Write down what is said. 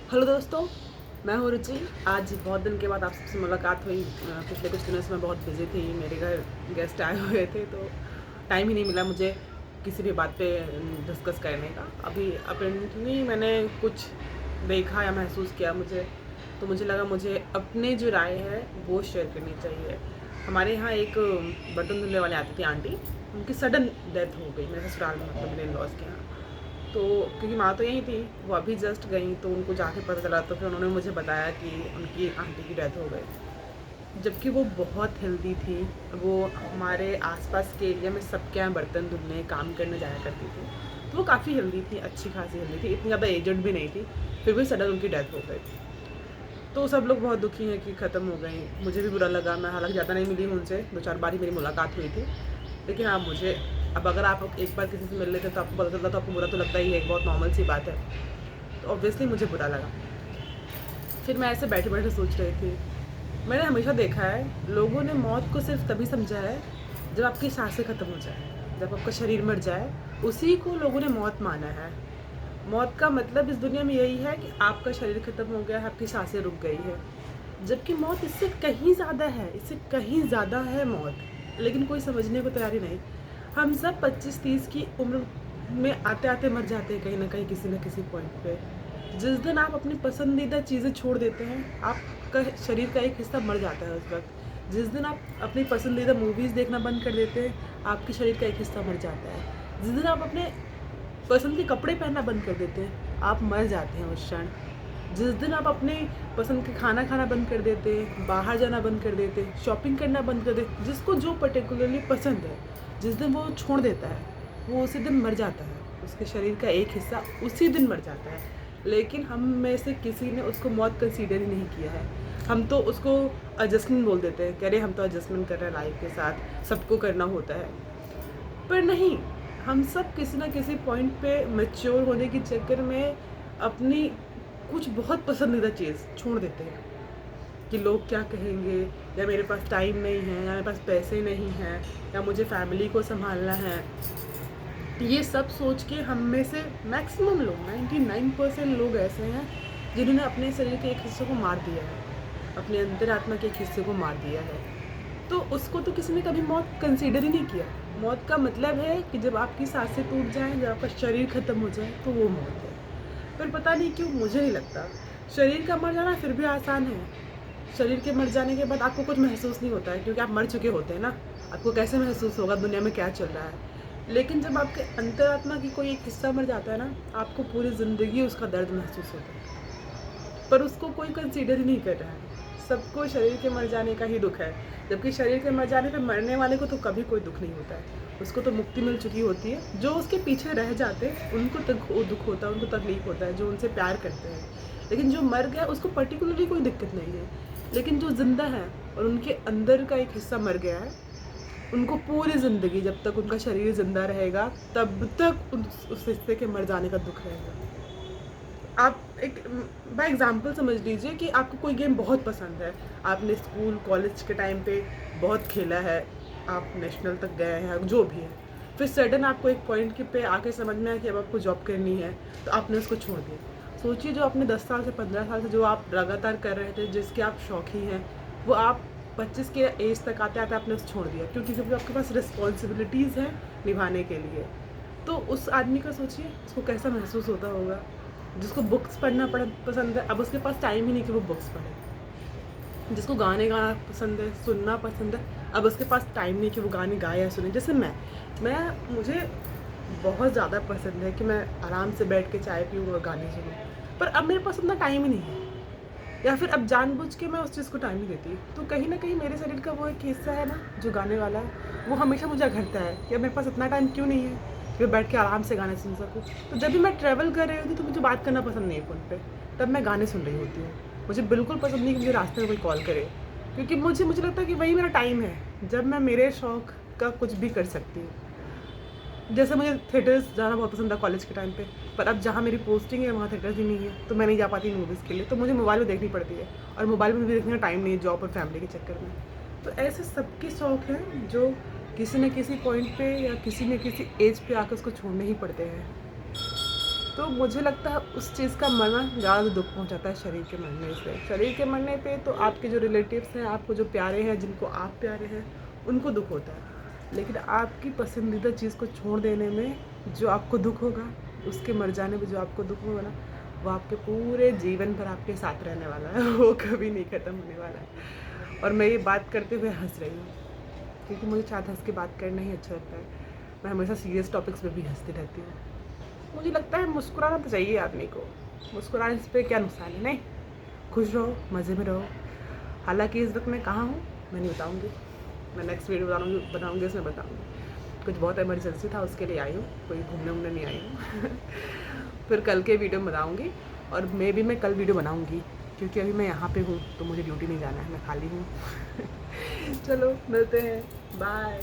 Hello दोस्तों, मैं हूँ रुचि। आज बहुत दिन के बाद आप सबसे मुलाकात हुई। पिछले कुछ दिनों से मैं बहुत बिज़ी थी, मेरे घर गेस्ट आए हुए थे तो टाइम ही नहीं मिला मुझे किसी भी बात पे डिस्कस करने का। अभी अपेरेंटली मैंने कुछ देखा या महसूस किया तो मुझे लगा मुझे अपनी जो राय है वो शेयर करनी चाहिए। हमारे यहाँ एक बर्तन धुलने वाले आती थी आंटी, उनकी सडन डेथ हो गई मेरे ससुराल में, मतलब मेरे लॉस के यहाँ। तो क्योंकि माँ तो यहीं थी, वो अभी जस्ट गई तो उनको जाके पता चला तो फिर उन्होंने मुझे बताया कि उनकी आंटी की डेथ हो गई, जबकि वो बहुत हेल्दी थी। वो हमारे आसपास के एरिया में सबके यहाँ बर्तन धुलने काम करने जाया करती थी, तो वो काफ़ी हेल्दी थी, अच्छी खासी हेल्दी थी, इतनी ज़्यादा एजड भी नहीं थी। फिर भी सडन उनकी डेथ हो गई तो सब लोग बहुत दुखी हैं कि ख़त्म हो गई। मुझे भी बुरा लगा। मैं हालांकि ज़्यादा नहीं मिली हूँ उनसे, 2-4 बार ही मेरी मुलाकात हुई थी, लेकिन हाँ मुझे अब अगर आप एक बार किसी से मिल लेते तो आपको पता चलता तो आपको बुरा तो लगता ही है, एक बहुत नॉर्मल सी बात है। तो ऑब्वियसली मुझे बुरा लगा। फिर मैं ऐसे बैठे बैठे सोच रही थी, मैंने हमेशा देखा है लोगों ने मौत को सिर्फ तभी समझा है जब आपकी सांसें ख़त्म हो जाए, जब आपका शरीर मर जाए, उसी को लोगों ने मौत माना है। मौत का मतलब इस दुनिया में यही है कि आपका शरीर ख़त्म हो गया है, आपकी सांसें रुक गई है, जबकि मौत इससे कहीं ज़्यादा है, इससे कहीं ज़्यादा है मौत। लेकिन कोई समझने को तैयार ही नहीं। हम सब 25-30 की उम्र में आते आते मर जाते हैं कहीं ना कहीं, किसी न किसी पॉइंट पे। जिस दिन आप अपनी पसंदीदा चीज़ें छोड़ देते हैं, आपका शरीर का एक हिस्सा मर जाता है उस वक्त। जिस दिन आप अपनी पसंदीदा मूवीज़ देखना बंद कर देते हैं, आपके शरीर का एक हिस्सा मर जाता है। जिस दिन आप अपने पसंद के कपड़े पहनना बंद कर देते हैं, आप मर जाते हैं उस क्षण। जिस दिन आप अपने पसंद के खाना खाना बंद कर देते हैं, बाहर जाना बंद कर देते हैं, शॉपिंग करना बंद कर देते, जिसको जो पर्टिकुलरली पसंद है, जिस दिन वो छोड़ देता है, वो उसी दिन मर जाता है। उसके शरीर का एक हिस्सा उसी दिन मर जाता है। लेकिन हम में से किसी ने उसको मौत कंसीडर ही नहीं किया है। हम तो उसको एडजस्टमेंट बोल देते हैं, कह रहे हम तो एडजस्टमेंट कर रहे हैं लाइफ के साथ, सबको करना होता है। पर नहीं, हम सब किसी ना किसी पॉइंट पे मैच्योर होने के चक्कर में अपनी कुछ बहुत पसंदीदा चीज़ छोड़ देते हैं कि लोग क्या कहेंगे, या मेरे पास टाइम नहीं है, या मेरे पास पैसे नहीं हैं, या मुझे फैमिली को संभालना है। ये सब सोच के हम में से मैक्सिमम लोग, 99% लोग ऐसे हैं जिन्होंने अपने शरीर के एक हिस्से को मार दिया है, अपने अंतरात्मा के एक हिस्से को मार दिया है। तो उसको तो किसी ने कभी मौत कंसीडर ही नहीं किया। मौत का मतलब है कि जब आपकी सांसें टूट जाएं, जब आपका शरीर ख़त्म हो जाए, तो वो मौत है। पर पता नहीं क्यों मुझे नहीं लगता शरीर का मर जाना फिर भी आसान है। शरीर के मर जाने के बाद आपको कुछ महसूस नहीं होता है, क्योंकि आप मर चुके होते हैं ना। आपको कैसे महसूस होगा दुनिया में क्या चल रहा है। लेकिन जब आपके अंतरात्मा की कोई एक हिस्सा मर जाता है ना, आपको पूरी ज़िंदगी उसका दर्द महसूस होता है। पर उसको कोई कंसीडर ही नहीं कर रहा है। सबको शरीर के मर जाने का ही दुख है, जबकि शरीर के मर जाने पे मरने वाले को तो कभी कोई दुख नहीं होता है। उसको तो मुक्ति मिल चुकी होती है। जो उसके पीछे रह जाते हैं उनको दुख होता है, उनको तकलीफ होता है, जो उनसे प्यार करते हैं। लेकिन जो मर गया उसको पर्टिकुलरली कोई दिक्कत नहीं है। लेकिन जो ज़िंदा है और उनके अंदर का एक हिस्सा मर गया है, उनको पूरी ज़िंदगी, जब तक उनका शरीर ज़िंदा रहेगा तब तक उस हिस्से के मर जाने का दुख रहेगा। आप एक बाय एग्जांपल समझ लीजिए कि आपको कोई गेम बहुत पसंद है, आपने स्कूल कॉलेज के टाइम पे बहुत खेला है, आप नेशनल तक गए हैं, जो भी है। फिर सडन आपको एक पॉइंट के पे आके समझ में आया कि अब आपको जॉब करनी है, तो आपने उसको छोड़ दिया। सोचिए जो आपने 10 साल से 15 साल से जो आप लगातार कर रहे थे, जिसके आप शौकी हैं, वो आप 25 के एज तक आते आते आपने उसे छोड़ दिया, क्योंकि आपके पास रिस्पॉन्सिबिलिटीज़ हैं निभाने के लिए। तो उस आदमी का सोचिए उसको कैसा महसूस होता होगा। जिसको बुक्स पढ़ना पसंद है, अब उसके पास टाइम ही नहीं कि वो बुक्स पढ़े। जिसको गाने गाना पसंद है, सुनना पसंद है, अब उसके पास टाइम नहीं कि वो गाने गाए या सुने। जैसे मुझे बहुत ज़्यादा पसंद है कि मैं आराम से बैठ के चाय पीऊँ और गाने सुनूँ, पर अब मेरे पास उतना टाइम ही नहीं है, या फिर अब जानबूझ के मैं उस चीज़ को टाइम नहीं देती। तो कहीं ना कहीं मेरे शरीर का वो एक हिस्सा है ना जो गाने वाला है, वो हमेशा मुझे घटता है कि अब मेरे पास इतना टाइम क्यों नहीं है कि मैं बैठ के आराम से गाने सुन सकूँ। तो जब भी मैं ट्रैवल कर रही होती तो मुझे बात करना पसंद नहीं है फ़ोन पे, तब मैं गाने सुन रही होती हूँ। मुझे बिल्कुल पसंद नहीं कि मुझे रास्ते में कोई कॉल करे, क्योंकि मुझे लगता है कि वही मेरा टाइम है जब मैं मेरे शौक़ का कुछ भी कर सकती हूँ। जैसे मुझे थिएटर्स जाना बहुत पसंद था कॉलेज के टाइम पे, पर अब जहाँ मेरी पोस्टिंग है वहाँ थिएटर्स ही नहीं है, तो मैं नहीं जा पाती मूवीज़ के लिए, तो मुझे मोबाइल में देखनी पड़ती है, और मोबाइल में भी देखने का टाइम नहीं है जॉब और फैमिली के चक्कर में। तो ऐसे सबके शौक़ हैं जो किसी न किसी पॉइंट पे या किसी न किसी एज पे आकर उसको छोड़ने ही पड़ते हैं। तो मुझे लगता है उस चीज़ का मरना ज़्यादा दुख पहुंचाता है शरीर के मरने से। शरीर के मरने पे तो आपके जो रिलेटिव्स हैं, आपको जो प्यारे हैं, जिनको आप प्यारे हैं, उनको दुख होता है। लेकिन आपकी पसंदीदा चीज़ को छोड़ देने में जो आपको दुख होगा, उसके मर जाने में जो आपको दुख होगा ना, वो आपके पूरे जीवन भर आपके साथ रहने वाला है। वो कभी नहीं ख़त्म होने वाला है। और मैं ये बात करते हुए हंस रही हूँ, क्योंकि मुझे शायद हंस के बात करना ही अच्छा लगता है। मैं हमेशा सीरियस टॉपिक्स पे भी हंसती रहती हूँ। मुझे लगता है मुस्कुराना तो चाहिए आदमी को। मुस्कुराने से क्या नुकसान है? नहीं, खुश रहो, मज़े में रहो। हालांकि इस वक्त मैं कहाँ हूँ मैं नहीं बताऊँगी, मैं नेक्स्ट वीडियो बनाऊँगी उसमें बताऊँगी। कुछ बहुत इमरजेंसी था, उसके लिए आई हूँ, कोई घूमने वूमने नहीं आई हूँ। फिर कल के वीडियो में बताऊँगी, और मैं कल वीडियो बनाऊँगी, क्योंकि अभी मैं यहाँ पे हूँ तो मुझे ड्यूटी नहीं जाना है, मैं खाली हूँ। चलो मिलते हैं, बाय।